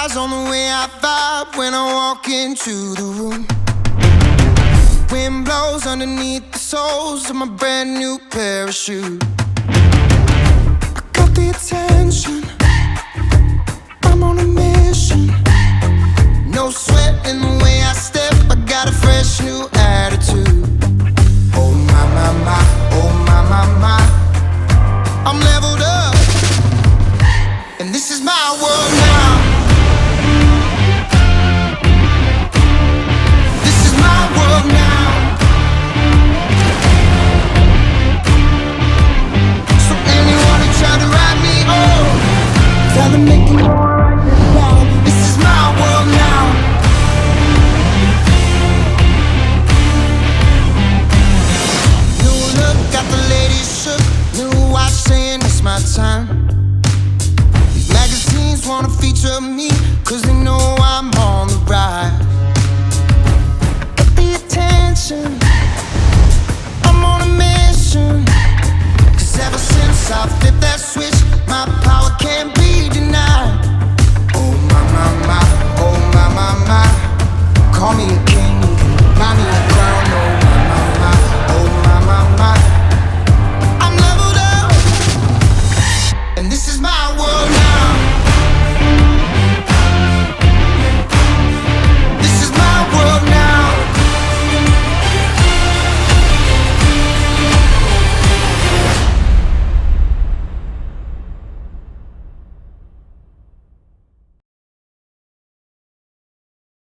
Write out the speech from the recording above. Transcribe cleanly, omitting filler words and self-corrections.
eyes on the way I vibe when I walk into the room. Wind blows underneath the soles of my brand new pair of shoes. I got the attention, I'm on a mission. No sweat in the way I step, I got a fresh new attitude. Oh my, my, my, oh my, my, my, I'm leveled up, and this is my world now. This is my world now. So anyone who tried to write me off, tell them they can write this down. This is my world now. New look, got the ladies shook. New watch saying it's my time. These magazines wanna feature me, cause they know